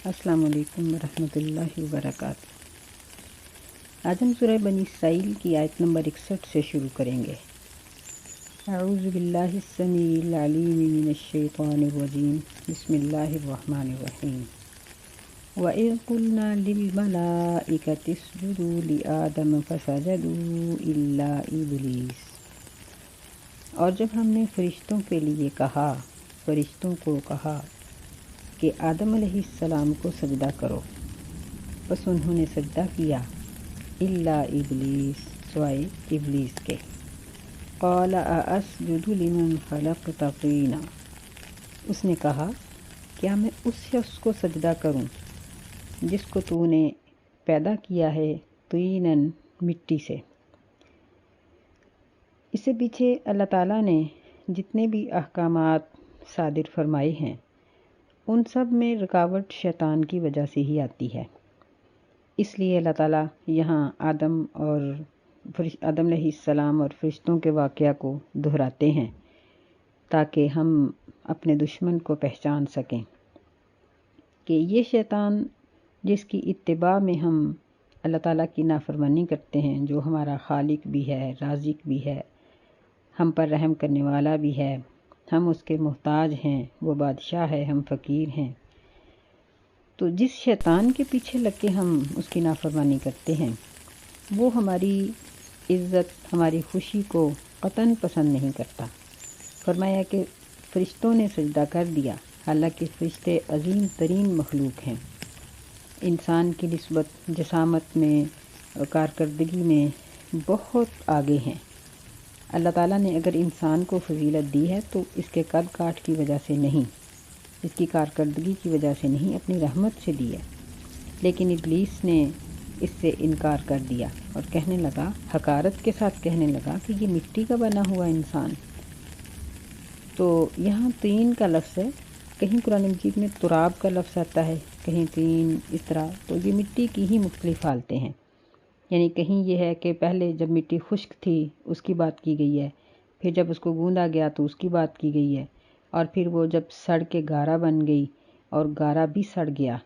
السلام علیکم ورحمۃ اللہ وبرکاتہ۔ آج ہم سورہ بنی اسرائیل کی آیت نمبر 61 سے شروع کریں گے۔ اعوذ باللہ السمیع العلیم من الشیطان الرجیم، بسم اللہ الرحمن الرحیم۔ وَإِذْ قُلْنَا لِلْمَلَائِكَةِ اسْجُدُوا لِآدَمَ فَسَجَدُوا إِلَّا إِبْلِيسَ۔ اور جب ہم نے فرشتوں کو کہا کہ آدم علیہ السلام کو سجدہ کرو، بس انہوں نے سجدہ کیا، الا ابلیس، سوائے ابلیس کے۔ قال ااسجد لمن خلقت طینا، اس نے کہا کیا میں اس شخص کو سجدہ کروں جس کو تو نے پیدا کیا ہے طیناً، مٹی سے۔ اس سے پیچھے اللہ تعالیٰ نے جتنے بھی احکامات صادر فرمائے ہیں ان سب میں رکاوٹ شیطان کی وجہ سے ہی آتی ہے۔ اس لیے اللہ تعالیٰ یہاں آدم علیہ السلام اور فرشتوں کے واقعہ کو دہراتے ہیں تاکہ ہم اپنے دشمن کو پہچان سکیں کہ یہ شیطان جس کی اتباع میں ہم اللہ تعالیٰ کی نافرمانی کرتے ہیں، جو ہمارا خالق بھی ہے، رازق بھی ہے، ہم پر رحم کرنے والا بھی ہے، ہم اس کے محتاج ہیں، وہ بادشاہ ہے، ہم فقیر ہیں، تو جس شیطان کے پیچھے لگ کے ہم اس کی نافرمانی کرتے ہیں وہ ہماری عزت، ہماری خوشی کو قطعاً پسند نہیں کرتا۔ فرمایا کہ فرشتوں نے سجدہ کر دیا، حالانکہ فرشتے عظیم ترین مخلوق ہیں، انسان کی نسبت جسامت میں، کارکردگی میں بہت آگے ہیں۔ اللہ تعالیٰ نے اگر انسان کو فضیلت دی ہے تو اس کے قد کاٹ کی وجہ سے نہیں، اس کی کارکردگی کی وجہ سے نہیں، اپنی رحمت سے دی ہے۔ لیکن ابلیس نے اس سے انکار کر دیا اور کہنے لگا، حقارت کے ساتھ کہنے لگا کہ یہ مٹی کا بنا ہوا انسان۔ تو یہاں طین کا لفظ ہے، کہیں قرآن مجید میں تراب کا لفظ آتا ہے، کہیں طین، اس طرح، تو یہ مٹی کی ہی مختلف حالتیں ہیں۔ یعنی کہیں یہ ہے کہ پہلے جب مٹی خشک تھی اس کی بات کی گئی ہے، پھر جب اس کو گوندا گیا تو اس کی بات کی گئی ہے، اور پھر وہ جب سڑ کے گارا بن گئی اور گارا بھی سڑ گیا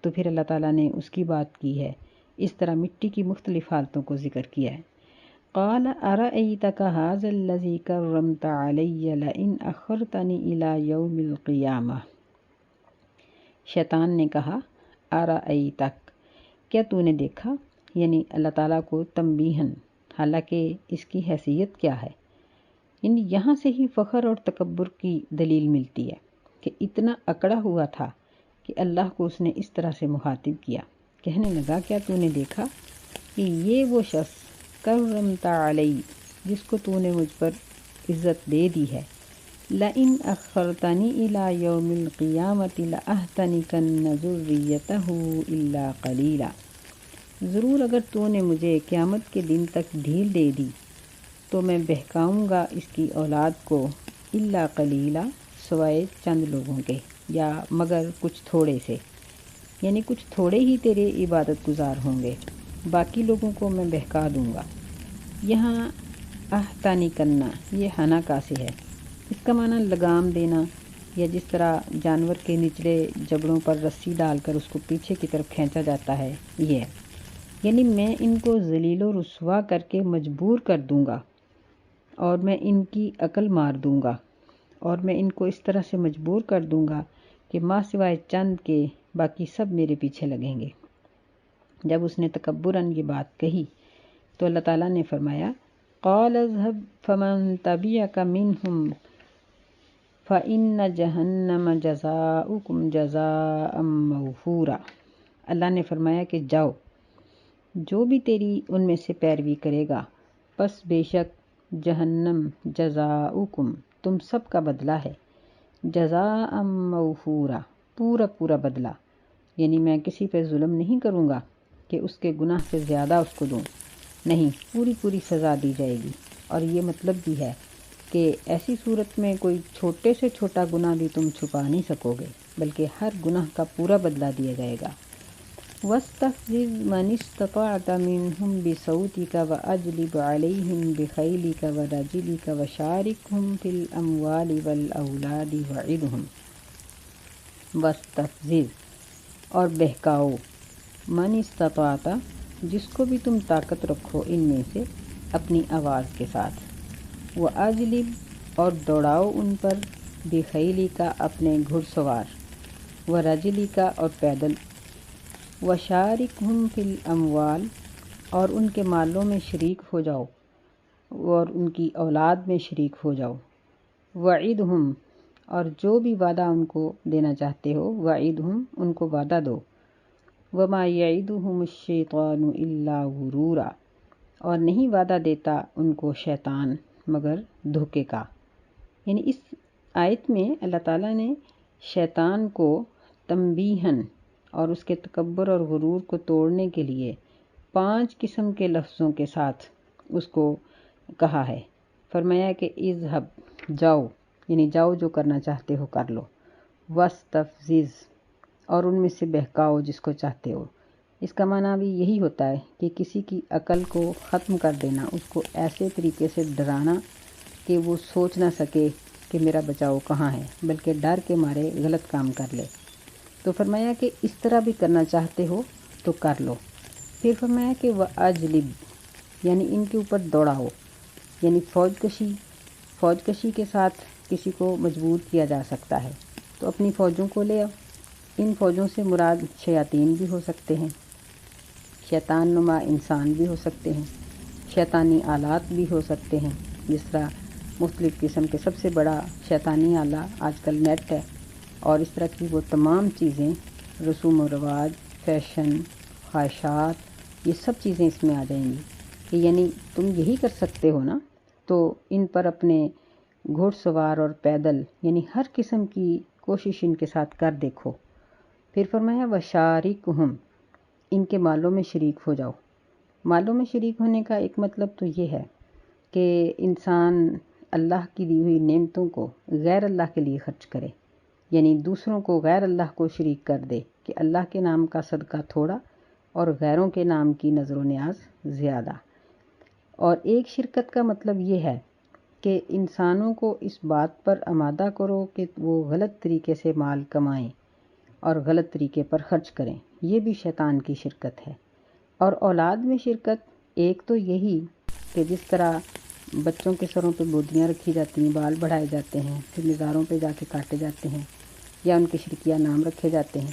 تو پھر اللہ تعالیٰ نے اس کی بات کی ہے۔ اس طرح مٹی کی مختلف حالتوں کو ذکر کیا ہے۔ قال ارأیتک ھذا الذی کرمت علی لئن اخرتنی الی یوم القیامہ۔ شیطان نے کہا، ارأیتک، کیا تو نے دیکھا، یعنی اللہ تعالیٰ کو تنبیہاً، حالانکہ اس کی حیثیت کیا ہے، یعنی یہاں سے ہی فخر اور تکبر کی دلیل ملتی ہے کہ اتنا اکڑا ہوا تھا کہ اللہ کو اس نے اس طرح سے مخاطب کیا، کہنے لگا کیا تو نے دیکھا کہ یہ وہ شخص کرمت علی، جس کو تو نے مجھ پر عزت دے دی ہے، لئن اخرتنی الی یوم القیامۃ لأحتنکن ذریتہ الا قلیلا، ضرور اگر تو نے مجھے قیامت کے دن تک ڈھیل دے دی تو میں بہکاؤں گا اس کی اولاد کو، الا قلیلا، سوائے چند لوگوں کے، یا مگر کچھ تھوڑے سے، یعنی کچھ تھوڑے ہی تیرے عبادت گزار ہوں گے، باقی لوگوں کو میں بہکا دوں گا۔ یہاں احتانی کرنا، یہ حنا کا سے ہے، اس کا معنی لگام دینا، یا جس طرح جانور کے نچلے جبڑوں پر رسی ڈال کر اس کو پیچھے کی طرف کھینچا جاتا ہے، یہ ہے، یعنی میں ان کو ذلیل و رسوا کر کے مجبور کر دوں گا، اور میں ان کی عقل مار دوں گا، اور میں ان کو اس طرح سے مجبور کر دوں گا کہ ماں سوائے چند کے باقی سب میرے پیچھے لگیں گے۔ جب اس نے تکبراً یہ بات کہی تو اللہ تعالیٰ نے فرمایا، قال اذهب فمن تبعك منهم فإن جہنم جزاؤکم جزاء موفورا۔ اللہ نے فرمایا کہ جاؤ، جو بھی تیری ان میں سے پیروی کرے گا، پس بے شک جہنم جزاؤکم، تم سب کا بدلہ ہے، جزاء موفورا، پورا پورا بدلہ، یعنی میں کسی پہ ظلم نہیں کروں گا کہ اس کے گناہ سے زیادہ اس کو دوں، نہیں، پوری پوری سزا دی جائے گی۔ اور یہ مطلب بھی ہے کہ ایسی صورت میں کوئی چھوٹے سے چھوٹا گناہ بھی تم چھپا نہیں سکو گے، بلکہ ہر گناہ کا پورا بدلہ دیا جائے گا۔ وَاسْتَفْزِزْ مَنِ اسْتَطَعْتَ مِنْهُمْ بِصَوْتِكَ وَأَجْلِبْ عَلَيْهِمْ بِخَيْلِكَ وَرَجِلِكَ وَشَارِكْهُمْ فِي الْأَمْوَالِ وَالْأَوْلَادِ وَعِدْهُمْ۔ وَاسْتَفْزِزْ، اور بہکاؤ، من استطاعت، جس کو بھی تم طاقت رکھو ان میں سے اپنی آواز کے ساتھ، وَأَجْلِبْ، اور دوڑاؤ ان پر، بِخَیلی کا اپنے گھڑ سوار، وَرَجْلِ کا اور پیدل، وَشَارِكْهُمْ فِي الْأَمْوَالِ، اور ان کے مالوں میں شریک ہو جاؤ اور ان کی اولاد میں شریک ہو جاؤ، وَعِدْهُمْ، اور جو بھی وعدہ ان کو دینا چاہتے ہو، وَعِدْهُمْ، ان کو وعدہ دو، وَمَا يَعِدُهُمُ الشَّيْطَانُ إِلَّا غُرُورًا، اور نہیں وعدہ دیتا ان کو شیطان مگر دھوکے کا۔ یعنی اس آیت میں اللہ تعالیٰ نے شیطان کو تنبیہاً اور اس کے تکبر اور غرور کو توڑنے کے لیے 5 قسم کے لفظوں کے ساتھ اس کو کہا ہے۔ فرمایا کہ اذهب، جاؤ، یعنی جاؤ جو کرنا چاہتے ہو کر لو، واستفزز، اور ان میں سے بہکاؤ جس کو چاہتے ہو۔ اس کا معنی بھی یہی ہوتا ہے کہ کسی کی عقل کو ختم کر دینا، اس کو ایسے طریقے سے ڈرانا کہ وہ سوچ نہ سکے کہ میرا بچاؤ کہاں ہے، بلکہ ڈر کے مارے غلط کام کر لے۔ تو فرمایا کہ اس طرح بھی کرنا چاہتے ہو تو کر لو۔ پھر فرمایا کہ وَأَجْلِبْ، یعنی ان کے اوپر دوڑاؤ، یعنی فوج کشی کے ساتھ کسی کو مجبور کیا جا سکتا ہے، تو اپنی فوجوں کو لے آؤ۔ ان فوجوں سے مراد شیاطین بھی ہو سکتے ہیں، شیطان نما انسان بھی ہو سکتے ہیں، شیطانی آلات بھی ہو سکتے ہیں، جس طرح مختلف قسم کے سب سے بڑا شیطانی آلہ آج کل نیٹ ہے، اور اس طرح کی وہ تمام چیزیں، رسوم و رواج، فیشن، خواہشات، یہ سب چیزیں اس میں آ جائیں گی کہ یعنی تم یہی کر سکتے ہو نا، تو ان پر اپنے گھڑ سوار اور پیدل، یعنی ہر قسم کی کوشش ان کے ساتھ کر دیکھو۔ پھر فرمایا وَشَارِكْهُمْ، ان کے مالوں میں شریک ہو جاؤ۔ مالوں میں شریک ہونے کا ایک مطلب تو یہ ہے کہ انسان اللہ کی دی ہوئی نعمتوں کو غیر اللہ کے لیے خرچ کرے، یعنی دوسروں کو غیر اللہ کو شریک کر دے کہ اللہ کے نام کا صدقہ تھوڑا اور غیروں کے نام کی نظر و نیاز زیادہ۔ اور ایک شرکت کا مطلب یہ ہے کہ انسانوں کو اس بات پر آمادہ کرو کہ وہ غلط طریقے سے مال کمائیں اور غلط طریقے پر خرچ کریں، یہ بھی شیطان کی شرکت ہے۔ اور اولاد میں شرکت ایک تو یہی کہ جس طرح بچوں کے سروں پہ بودیاں رکھی جاتی ہیں، بال بڑھائے جاتے ہیں، پھر مزاروں پہ جا کے کاٹے جاتے ہیں، یا ان کے شرکیہ نام رکھے جاتے ہیں،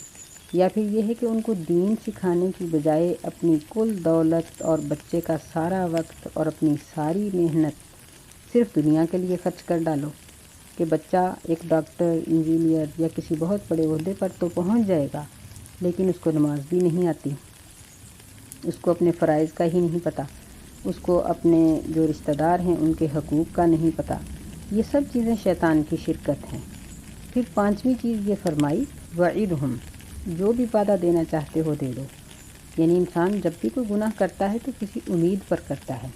یا پھر یہ ہے کہ ان کو دین سکھانے کی بجائے اپنی کل دولت اور بچے کا سارا وقت اور اپنی ساری محنت صرف دنیا کے لیے خرچ کر ڈالو کہ بچہ ایک ڈاکٹر، انجینئر یا کسی بہت بڑے عہدے پر تو پہنچ جائے گا، لیکن اس کو نماز بھی نہیں آتی، اس کو اپنے فرائض کا ہی نہیں پتہ، اس کو اپنے جو رشتہ دار ہیں ان کے حقوق کا نہیں پتہ۔ یہ سب چیزیں شیطان کی شرکت ہیں۔ پھر 5ویں چیز یہ فرمائی وَعِدْهُمْ، جو بھی وعدہ دینا چاہتے ہو دے دو۔ یعنی انسان جب بھی کوئی گناہ کرتا ہے تو کسی امید پر کرتا ہے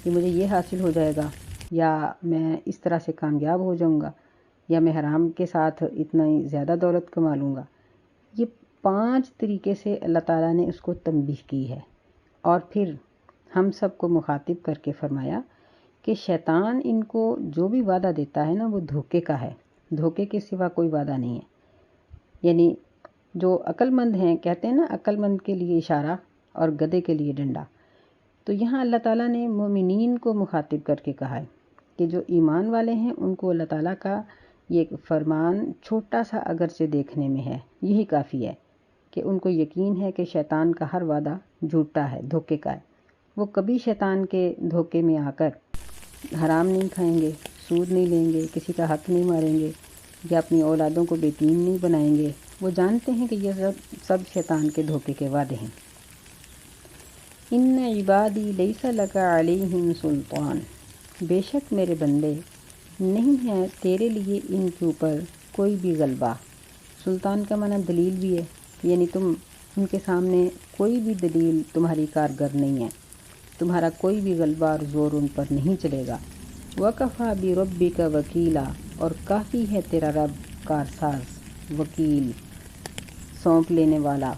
کہ مجھے یہ حاصل ہو جائے گا، یا میں اس طرح سے کامیاب ہو جاؤں گا، یا میں حرام کے ساتھ اتنا ہی زیادہ دولت کما لوں گا۔ یہ 5 طریقے سے اللہ تعالیٰ نے اس کو تنبیہ کی ہے، اور پھر ہم سب کو مخاطب کر کے فرمایا کہ شیطان ان کو جو بھی وعدہ دیتا ہے نا وہ دھوکے کا ہے، دھوکے کے سوا کوئی وعدہ نہیں ہے۔ یعنی جو عقل مند ہیں، کہتے ہیں نا عقل مند کے لیے اشارہ اور گدھے کے لیے ڈنڈا، تو یہاں اللہ تعالیٰ نے مومنین کو مخاطب کر کے کہا ہے کہ جو ایمان والے ہیں ان کو اللہ تعالیٰ کا یہ فرمان چھوٹا سا اگرچہ دیکھنے میں ہے، یہی کافی ہے کہ ان کو یقین ہے کہ شیطان کا ہر وعدہ جھوٹا ہے، دھوکے کا ہے۔ وہ کبھی شیطان کے دھوکے میں آ کر حرام نہیں کھائیں گے، سود نہیں لیں گے، کسی کا حق نہیں ماریں گے، یا اپنی اولادوں کو یتیم نہیں بنائیں گے۔ وہ جانتے ہیں کہ یہ سب شیطان کے دھوکے کے وعدے ہیں۔ ان عبادی لیس لک علیہم سلطان، بے شک میرے بندے نہیں ہے تیرے لیے ان کے اوپر کوئی بھی غلبہ۔ سلطان کا معنی دلیل بھی ہے، یعنی تم ان کے سامنے کوئی بھی دلیل تمہاری کارگر نہیں ہے، تمہارا کوئی بھی غلبہ اور زور ان پر نہیں چلے گا۔ وَكَفَى بِرَبِّكَ وَكِيلًا، اور کافی ہے تیرا رب کارساز، وکیل، سونپ لینے والا،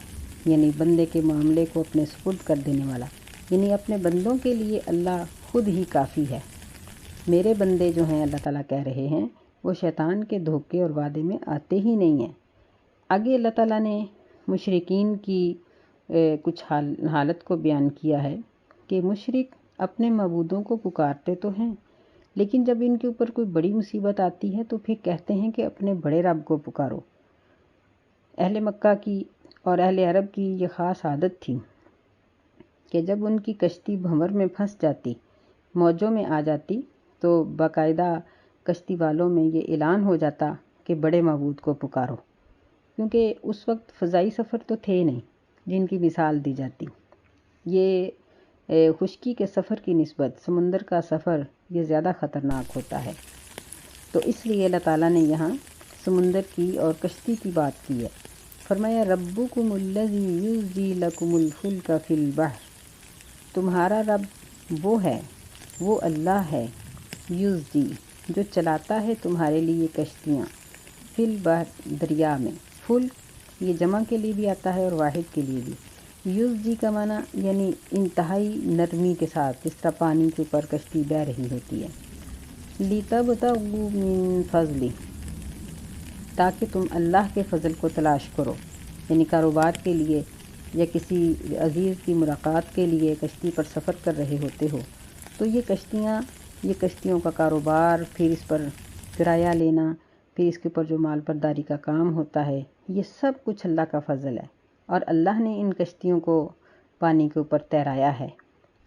یعنی بندے کے معاملے کو اپنے سپرد کر دینے والا۔ یعنی اپنے بندوں کے لیے اللہ خود ہی کافی ہے۔ میرے بندے جو ہیں، اللہ تعالیٰ کہہ رہے ہیں، وہ شیطان کے دھوکے اور وعدے میں آتے ہی نہیں ہیں۔ آگے اللہ تعالیٰ نے مشرکین کی کچھ حالت کو بیان کیا ہے کہ مشرک اپنے معبودوں کو پکارتے تو ہیں، لیکن جب ان کے اوپر کوئی بڑی مصیبت آتی ہے تو پھر کہتے ہیں کہ اپنے بڑے رب کو پکارو۔ اہل مکہ کی اور اہل عرب کی یہ خاص عادت تھی کہ جب ان کی کشتی بھنور میں پھنس جاتی، موجوں میں آ جاتی، تو باقاعدہ کشتی والوں میں یہ اعلان ہو جاتا کہ بڑے معبود کو پکارو، کیونکہ اس وقت فضائی سفر تو تھے نہیں جن کی مثال دی جاتی۔ یہ خشکی کے سفر کی نسبت سمندر کا سفر یہ زیادہ خطرناک ہوتا ہے، تو اس لیے اللہ تعالیٰ نے یہاں سمندر کی اور کشتی کی بات کی ہے۔ فرمایا ربکم الذی یزجی لکم الفلک فی البحر، تمہارا رب وہ ہے، وہ اللہ ہے، یزجی جو چلاتا ہے تمہارے لیے کشتیاں، فی البحر دریا میں، فلک یہ جمع کے لیے بھی آتا ہے اور واحد کے لیے بھی۔ یزجی کا معنی یعنی انتہائی نرمی کے ساتھ جس طرح پانی کے اوپر کشتی بہہ رہی ہوتی ہے۔ لِتَبْتَغُوا مِن فَضْلِهِ، تاکہ تم اللہ کے فضل کو تلاش کرو، یعنی کاروبار کے لیے یا کسی عزیز کی ملاقات کے لیے کشتی پر سفر کر رہے ہوتے ہو، تو یہ کشتیوں کا کاروبار، پھر اس پر کرایہ لینا، پھر اس کے اوپر جو مال برداری کا کام ہوتا ہے، یہ سب کچھ اللہ کا فضل ہے، اور اللہ نے ان کشتیوں کو پانی کے اوپر تیرایا ہے۔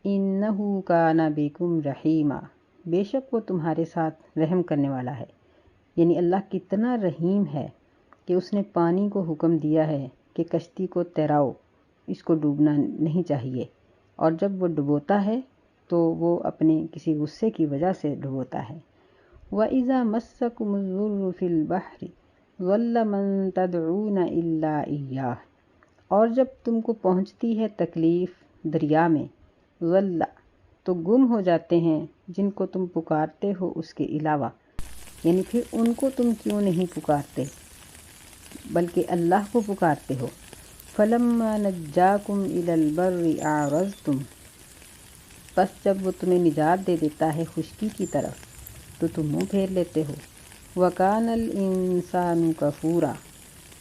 اِنَّهُ كَانَ بِكُمْ رَحِيمًا، بے شک وہ تمہارے ساتھ رحم کرنے والا ہے، یعنی اللہ کتنا رحیم ہے کہ اس نے پانی کو حکم دیا ہے کہ کشتی کو تیراؤ، اس کو ڈوبنا نہیں چاہیے، اور جب وہ ڈبوتا ہے تو وہ اپنے کسی غصے کی وجہ سے ڈبوتا ہے۔ وَإِذَا مَسَّكُمُ الضُّرُّ فِي الْبَحْرِ ضَلَّ مَن تَدْعُونَ إِلَّا إِيَّاهُ، اور جب تم کو پہنچتی ہے تکلیف دریا میں، ضَلَّ تو گم ہو جاتے ہیں جن کو تم پکارتے ہو اس کے علاوہ، یعنی پھر ان کو تم کیوں نہیں پکارتے بلکہ اللہ کو پکارتے ہو۔ فَلَمَّا نَجَّاكُمْ إِلَى الْبَرِّ أَعْرَضْتُمْ، پس جب وہ تمہیں نجات دے دیتا ہے خشکی کی طرف تو تم منہ پھیر لیتے ہو۔ وَكَانَ الْإِنسَانُ كَفُورًا،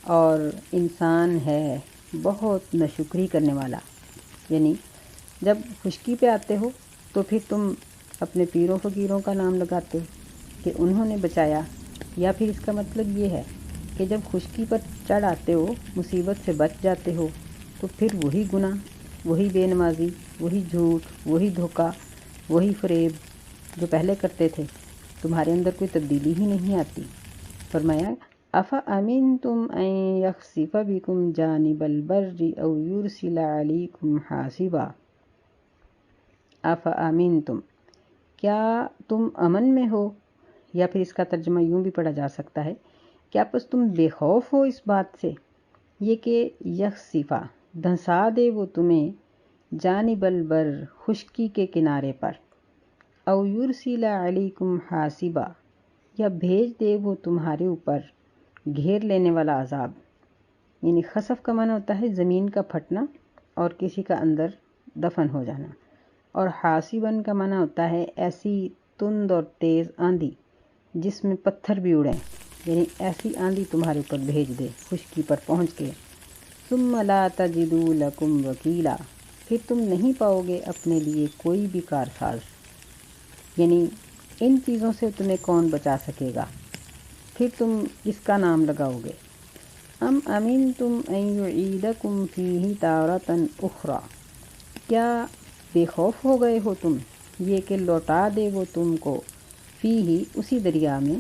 اور انسان ہے بہت ناشکری کرنے والا، یعنی جب خشکی پہ آتے ہو تو پھر تم اپنے پیروں فقیروں کا نام لگاتے ہو کہ انہوں نے بچایا، یا پھر اس کا مطلب یہ ہے کہ جب خشکی پر چڑھ آتے ہو، مصیبت سے بچ جاتے ہو، تو پھر وہی گناہ، وہی بے نمازی، وہی جھوٹ، وہی دھوکہ، وہی فریب جو پہلے کرتے تھے، تمہارے اندر کوئی تبدیلی ہی نہیں آتی۔ فرمایا أَفَأَمِنْتُمْ أَنْ يَخْسِفَ بِكُمْ جَانِبَ الْبَرِّ أَوْ يُرْسِلَ عَلَيْكُمْ حَاصِبًا۔ أَفَأَمِنْتُمْ، کیا تم امن میں ہو، یا پھر اس کا ترجمہ یوں بھی پڑھا جا سکتا ہے، کیا پس تم بے خوف ہو اس بات سے، یہ کہ یخسفہ دھنسا دے وہ تمہیں، جانب البر خشکی کے کنارے پر، او یرسل علیکم حاسبا یا بھیج دے وہ تمہارے اوپر گھیر لینے والا عذاب، یعنی خسف کا معنی ہوتا ہے زمین کا پھٹنا اور کسی کا اندر دفن ہو جانا، اور حاسباً کا معنی ہوتا ہے ایسی تند اور تیز آندھی جس میں پتھر بھی اڑیں، یعنی ایسی آندھی تمہارے اوپر بھیج دے خشکی پر پہنچ کے۔ ثم لا تجدوا لکم وکیلا، پھر تم نہیں پاؤ گے اپنے لیے کوئی بھی کارساز، یعنی ان چیزوں سے تمہیں کون بچا سکے گا، پھر تم اس کا نام لگاؤ گے۔ ام امنتم ان یعیدکم فیہ تارۃ اخری، کیا بے خوف ہو گئے ہو تم یہ کہ لوٹا دے وہ تم کو فیہ اسی دریا میں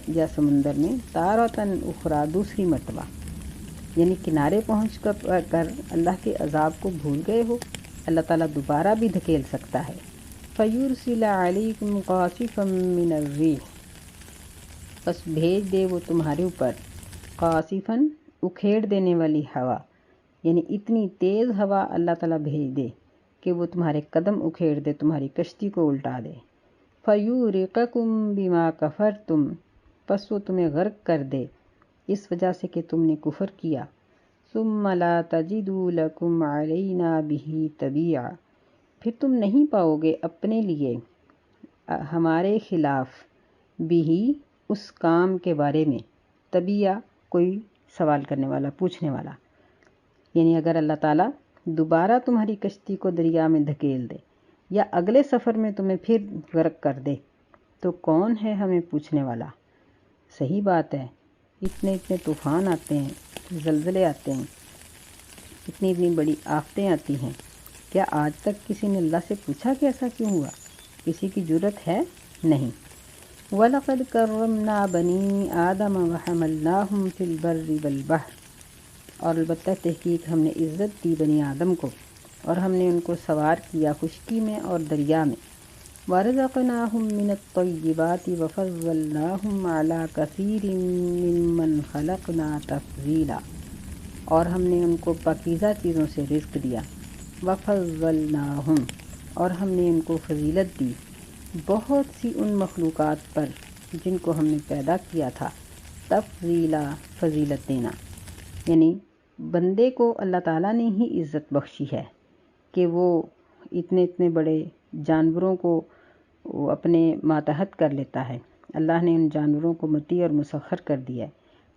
یا سمندر میں، تارۃ اخری دوسری مرتبہ، یعنی کنارے پہنچ کر اللہ کے عذاب کو بھول گئے ہو، اللہ تعالیٰ دوبارہ بھی دھکیل سکتا ہے۔ فَيُرْسِلَ عَلَيْكُمْ قَاصِفًا مِّنَ الرِّيحِ، بس بھیج دے وہ تمہارے اوپر قاصفاً اکھیڑ دینے والی ہوا، یعنی اتنی تیز ہوا اللہ تعالیٰ بھیج دے کہ وہ تمہارے قدم اکھیڑ دے، تمہاری کشتی کو الٹا دے۔ فَيُغْرِقَكُم بِمَا كَفَرْتُمْ، پس وہ تمہیں غرق کر دے اس وجہ سے کہ تم نے کفر کیا۔ ثُمَّ لَا تَجِدُوا لَكُمْ عَلَيْنَا بِهِ تَبِيعًا، پھر تم نہیں پاؤ گے اپنے لیے ہمارے خلاف بھی اس کام کے بارے میں، تبیہ کوئی سوال کرنے والا، پوچھنے والا، یعنی اگر اللہ تعالیٰ دوبارہ تمہاری کشتی کو دریا میں دھکیل دے یا اگلے سفر میں تمہیں پھر غرق کر دے تو کون ہے ہمیں پوچھنے والا؟ صحیح بات ہے، اتنے طوفان آتے ہیں، زلزلے آتے ہیں، اتنی بڑی آفتیں آتی ہیں، کیا آج تک کسی نے اللہ سے پوچھا کہ ایسا کیوں ہوا؟ کسی کی جرت ہے؟ نہیں۔ وَلَقَدْ كَرَّمْنَا بَنِي آدَمَ وَحَمَلْنَاهُمْ فِي الْبَرِّ وَالْبَحْرِ، اور البتہ تحقیق ہم نے عزت دی بنی آدم کو اور ہم نے ان کو سوار کیا خشکی میں اور دریا میں۔ وَرَزَقْنَاهُمْ مِنَ الطَّيِّبَاتِ وَفَضَّلْنَاهُمْ عَلَى كَثِيرٍ مِّمَّنْ خَلَقْنَا تَفْضِيلًا، اور ہم نے ان کو پاکیزہ چیزوں سے رزق دیا۔ وَفَضَّلْنَاهُمْ، اور ہم نے ان کو فضیلت دی بہت سی ان مخلوقات پر جن کو ہم نے پیدا کیا تھا۔ تفضیلا، فضیلت دینا، یعنی بندے کو اللہ تعالیٰ نے ہی عزت بخشی ہے کہ وہ اتنے بڑے جانوروں کو اپنے ماتحت کر لیتا ہے۔ اللہ نے ان جانوروں کو مطیع اور مسخر کر دیا ہے۔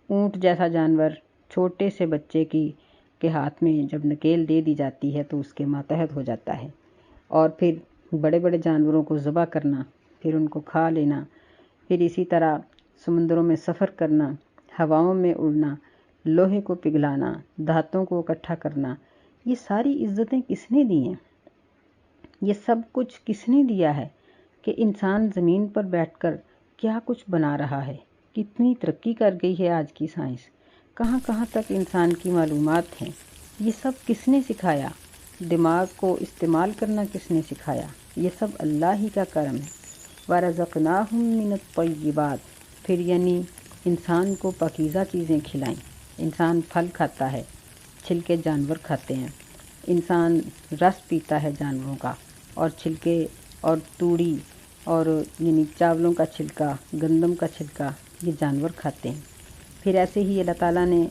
اونٹ جیسا جانور چھوٹے سے بچے کے ہاتھ میں جب نکیل دے دی جاتی ہے تو اس کے ماتحت ہو جاتا ہے، اور پھر بڑے بڑے جانوروں کو ذبح کرنا، پھر ان کو کھا لینا، پھر اسی طرح سمندروں میں سفر کرنا، ہواؤں میں اڑنا، لوہے کو پگھلانا، دھاتوں کو اکٹھا کرنا، یہ ساری عزتیں کس نے دی ہیں؟ یہ سب کچھ کس نے دیا ہے کہ انسان زمین پر بیٹھ کر کیا کچھ بنا رہا ہے؟ کتنی ترقی کر گئی ہے آج کی سائنس، کہاں کہاں تک انسان کی معلومات ہیں۔ یہ سب کس نے سکھایا؟ دماغ کو استعمال کرنا کس نے سکھایا؟ یہ سب اللہ ہی کا کرم ہے۔ وَرَزَقْنَاهُمْ مِنَ الطَّيِّبَاتِ، پھر یعنی انسان کو پاکیزہ چیزیں کھلائیں۔ انسان پھل کھاتا ہے، چھلکے جانور کھاتے ہیں، انسان رس پیتا ہے جانوروں کا، اور چھلکے اور توڑی اور یعنی چاولوں کا چھلکا، گندم کا چھلکا یہ جانور کھاتے ہیں۔ پھر ایسے ہی اللہ تعالیٰ نے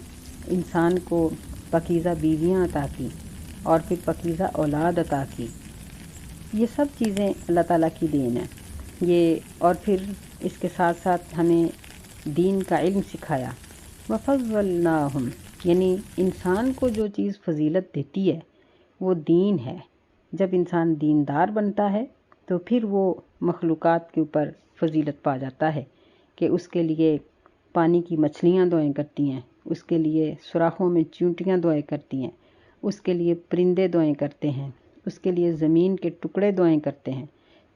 انسان کو پاکیزہ بیویاں عطا کی اور پھر پاکیزہ اولاد عطا کی۔ یہ سب چیزیں اللہ تعالیٰ کی دین ہے یہ، اور پھر اس کے ساتھ ساتھ ہمیں دین کا علم سکھایا۔ وَفَضَّلْنَاهُمْ، یعنی انسان کو جو چیز فضیلت دیتی ہے وہ دین ہے۔ جب انسان دیندار بنتا ہے تو پھر وہ مخلوقات کے اوپر فضیلت پا جاتا ہے کہ اس کے لیے پانی کی مچھلیاں دعائیں کرتی ہیں، اس کے لیے سوراخوں میں چیونٹیاں دعائیں کرتی ہیں، اس کے لیے پرندے دعائیں کرتے ہیں، اس کے لیے زمین کے ٹکڑے دعائیں کرتے ہیں۔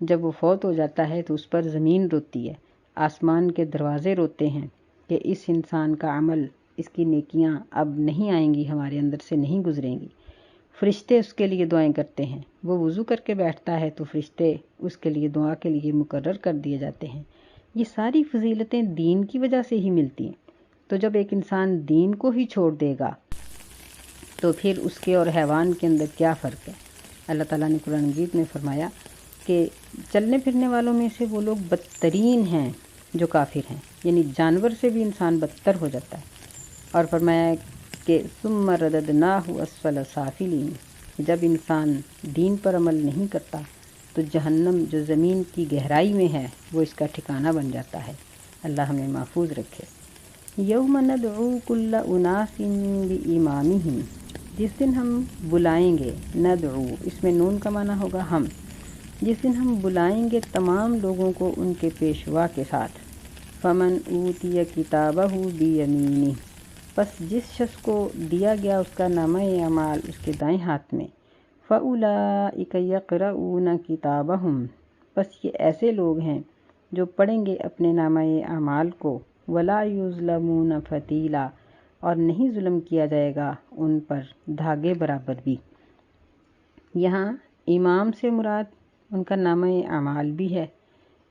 جب وہ فوت ہو جاتا ہے تو اس پر زمین روتی ہے، آسمان کے دروازے روتے ہیں کہ اس انسان کا عمل، اس کی نیکیاں اب نہیں آئیں گی، ہمارے اندر سے نہیں گزریں گی۔ فرشتے اس کے لیے دعائیں کرتے ہیں، وہ وضو کر کے بیٹھتا ہے تو فرشتے اس کے لیے دعا کے لیے مقرر کر دیے جاتے ہیں۔ یہ ساری فضیلتیں دین کی وجہ سے ہی ملتی ہیں۔ تو جب ایک انسان دین کو ہی چھوڑ دے گا تو پھر اس کے اور حیوان کے اندر کیا فرق ہے؟ اللہ تعالیٰ نے قرآن مجید میں فرمایا کہ چلنے پھرنے والوں میں سے وہ لوگ بدترین ہیں جو کافر ہیں، یعنی جانور سے بھی انسان بدتر ہو جاتا ہے۔ اور فرمایا کہ ثم رددناہ اسفل سافلین، جب انسان دین پر عمل نہیں کرتا تو جہنم جو زمین کی گہرائی میں ہے وہ اس کا ٹھکانہ بن جاتا ہے۔ اللہ ہمیں محفوظ رکھے۔ یوم ندعو کل اناس بامامہم، جس دن ہم بلائیں گے، ندعو اس میں نون کا معنی ہوگا ہم، جس دن ہم بلائیں گے تمام لوگوں کو ان کے پیشوا کے ساتھ۔ فمن اوتی کتابہ بیمینہ، پس جس شخص کو دیا گیا اس کا نامہ اعمال اس کے دائیں ہاتھ میں، فَأُولَئِکَ یقرؤون کتابہم، پس یہ ایسے لوگ ہیں جو پڑھیں گے اپنے نامہ اعمال کو، وَلَا یُظْلَمُونَ فَتِیلًا، اور نہیں ظلم کیا جائے گا ان پر دھاگے برابر بھی۔ یہاں امام سے مراد ان کا نامہ اعمال بھی ہے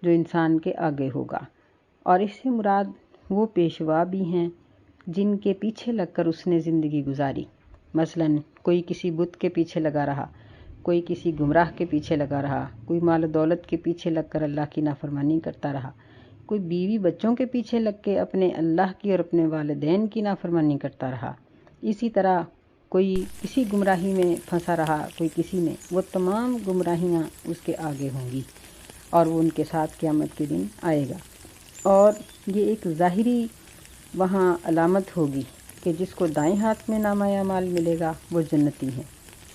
جو انسان کے آگے ہوگا، اور اس سے مراد وہ پیشوا بھی ہیں جن کے پیچھے لگ کر اس نے زندگی گزاری۔ مثلا کوئی کسی بت کے پیچھے لگا رہا، کوئی کسی گمراہ کے پیچھے لگا رہا، کوئی مال و دولت کے پیچھے لگ کر اللہ کی نافرمانی کرتا رہا، کوئی بیوی بچوں کے پیچھے لگ کے اپنے اللہ کی اور اپنے والدین کی نافرمانی کرتا رہا، اسی طرح کوئی کسی گمراہی میں پھنسا رہا، کوئی کسی میں، وہ تمام گمراہیاں اس کے آگے ہوں گی اور وہ ان کے ساتھ قیامت کے دن آئے گا۔ اور یہ ایک ظاہری وہاں علامت ہوگی کہ کہ جس کو دائیں ہاتھ میں نامہ اعمال ملے گا وہ جنتی ہے،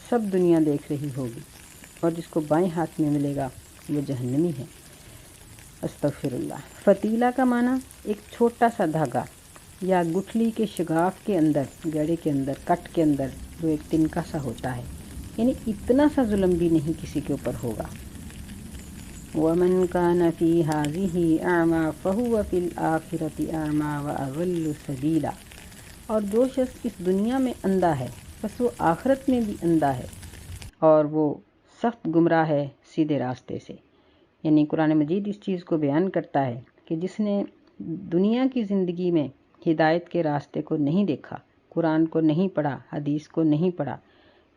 سب دنیا دیکھ رہی ہوگی، اور جس کو بائیں ہاتھ میں ملے گا وہ جہنمی ہے۔ استغفر اللہ۔ فتیلہ کا معنی ایک چھوٹا سا دھاگا یا گٹھلی کے شگاف کے اندر، گڑے کے اندر، کٹ کے اندر جو ایک تنکا سا ہوتا ہے، یعنی اتنا سا ظلم بھی نہیں کسی کے اوپر ہوگا۔ وَمَنْ كَانَ فِي هَٰذِهِ أَعْمَىٰ فَهُوَ فِي الْآخِرَةِ أَعْمَىٰ وَأَضَلُّ سَبِيلًا، اور جو شخص اس دنیا میں اندھا ہے بس وہ آخرت میں بھی اندھا ہے اور وہ سخت گمراہ ہے سیدھے راستے سے۔ یعنی قرآن مجید اس چیز کو بیان کرتا ہے کہ جس نے دنیا کی زندگی میں ہدایت کے راستے کو نہیں دیکھا، قرآن کو نہیں پڑھا، حدیث کو نہیں پڑھا،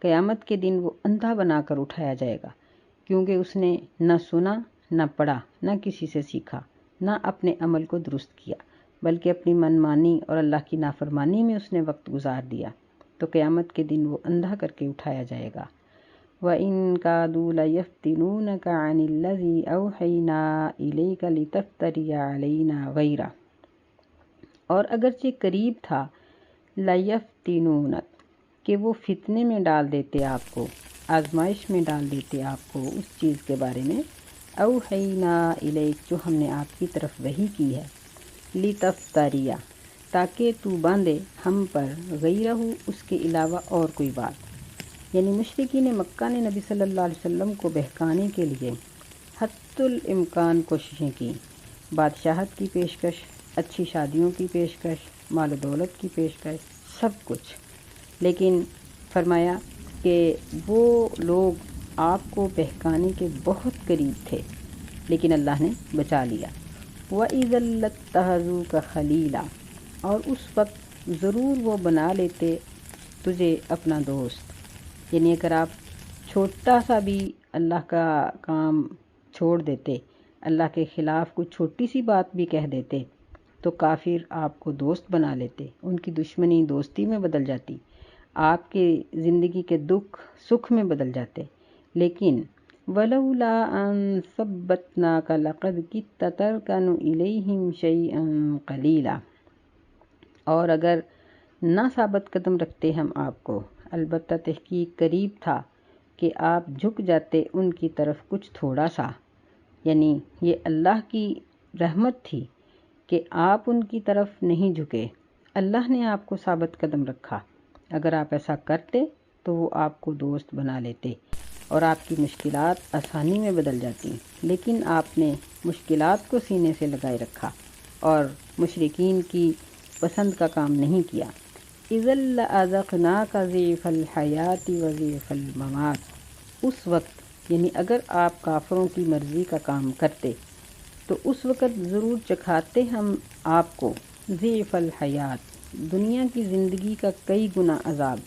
قیامت کے دن وہ اندھا بنا کر اٹھایا جائے گا، کیونکہ اس نے نہ سنا، نہ پڑھا، نہ کسی سے سیکھا، نہ اپنے عمل کو درست کیا، بلکہ اپنی من مانی اور اللہ کی نافرمانی میں اس نے وقت گزار دیا، تو قیامت کے دن وہ اندھا کر کے اٹھایا جائے گا۔ وَإِن كَادُوا لَيَفْتِنُونَكَ عَنِ الَّذِي أَوْحَيْنَا إِلَيْكَ لِتَفْتَرِيَ عَلَيْنَا غَيْرَهُ، اور اگرچہ قریب تھا لَيَفْتِنُونَكَ کہ وہ فتنے میں ڈال دیتے آپ کو، آزمائش میں ڈال دیتے آپ کو اس چیز کے بارے میں، اوحینا الیک جو ہم نے آپ کی طرف وحی کی ہے، لتفتریہ تاکہ تو باندھے ہم پر، غیرہ اس کے علاوہ اور کوئی بات۔ یعنی مشرکین مکہ نے نبی صلی اللہ علیہ وسلم کو بہکانے کے لیے حتی الامکان کوششیں کی، بادشاہت کی پیشکش، اچھی شادیوں کی پیشکش، مال و دولت کی پیشکش، سب کچھ، لیکن فرمایا کہ وہ لوگ آپ کو بہکانے کے بہت قریب تھے، لیکن اللہ نے بچا لیا۔ وَإِذًا لَاتَّخَذُوكَ خَلِيلًا، اور اس وقت ضرور وہ بنا لیتے تجھے اپنا دوست۔ یعنی اگر آپ چھوٹا سا بھی اللہ کا کام چھوڑ دیتے، اللہ کے خلاف کوئی چھوٹی سی بات بھی کہہ دیتے، تو کافر آپ کو دوست بنا لیتے، ان کی دشمنی دوستی میں بدل جاتی، آپ کی زندگی کے دکھ سکھ میں بدل جاتے۔ لیکن وَلَوْلَا أَن ثَبَّتْنَاكَ لَقَدْ كِدتَّ تَرْكَنُ إِلَيْهِمْ شَيْئًا قَلِيلًا، اور اگر نہ ثابت قدم رکھتے ہم آپ کو، البتہ تحقیق قریب تھا کہ آپ جھک جاتے ان کی طرف کچھ تھوڑا سا۔ یعنی یہ اللہ کی رحمت تھی کہ آپ ان کی طرف نہیں جھکے، اللہ نے آپ کو ثابت قدم رکھا۔ اگر آپ ایسا کرتے تو وہ آپ کو دوست بنا لیتے اور آپ کی مشکلات آسانی میں بدل جاتی، لیکن آپ نے مشکلات کو سینے سے لگائے رکھا اور مشرکین کی پسند کا کام نہیں کیا۔ اذا لأذقناک ضعف الحیات وضعف الممات، اس وقت یعنی اگر آپ کافروں کی مرضی کا کام کرتے تو اس وقت ضرور چکھاتے ہم آپ کو ضعف الحیات، دنیا کی زندگی کا کئی گنا عذاب،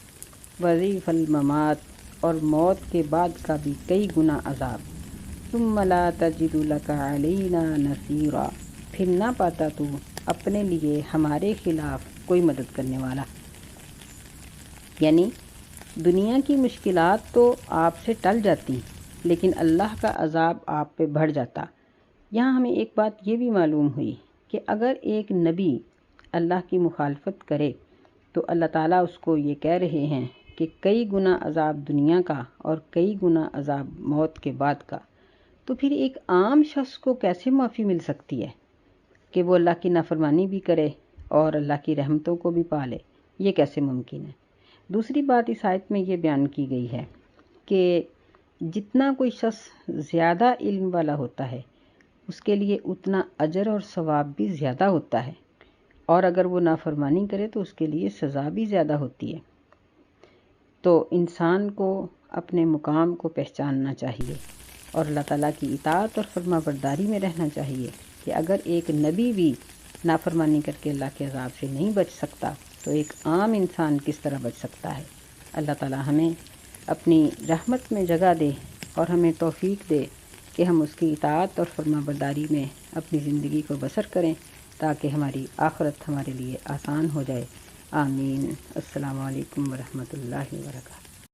وضعف الممات، اور موت کے بعد کا بھی کئی گنا عذاب، ثم لا تجد لک علینا نصیرا، پھر نہ پاتا تو اپنے لیے ہمارے خلاف کوئی مدد کرنے والا۔ یعنی دنیا کی مشکلات تو آپ سے ٹل جاتی، لیکن اللہ کا عذاب آپ پہ بڑھ جاتا۔ یہاں ہمیں ایک بات یہ بھی معلوم ہوئی کہ اگر ایک نبی اللہ کی مخالفت کرے تو اللہ تعالیٰ اس کو یہ کہہ رہے ہیں کہ کئی گنا عذاب دنیا کا اور کئی گنا عذاب موت کے بعد کا، تو پھر ایک عام شخص کو کیسے معافی مل سکتی ہے کہ وہ اللہ کی نافرمانی بھی کرے اور اللہ کی رحمتوں کو بھی پالے؟ یہ کیسے ممکن ہے؟ دوسری بات اس آیت میں یہ بیان کی گئی ہے کہ جتنا کوئی شخص زیادہ علم والا ہوتا ہے اس کے لیے اتنا اجر اور ثواب بھی زیادہ ہوتا ہے، اور اگر وہ نافرمانی کرے تو اس کے لیے سزا بھی زیادہ ہوتی ہے۔ تو انسان کو اپنے مقام کو پہچاننا چاہیے اور اللہ تعالیٰ کی اطاعت اور فرما برداری میں رہنا چاہیے کہ اگر ایک نبی بھی نافرمانی کر کے اللہ کے عذاب سے نہیں بچ سکتا تو ایک عام انسان کس طرح بچ سکتا ہے؟ اللہ تعالیٰ ہمیں اپنی رحمت میں جگہ دے اور ہمیں توفیق دے کہ ہم اس کی اطاعت اور فرما برداری میں اپنی زندگی کو بسر کریں تاکہ ہماری آخرت ہمارے لیے آسان ہو جائے۔ آمین۔ السلام علیکم ورحمۃ اللہ وبرکاتہ۔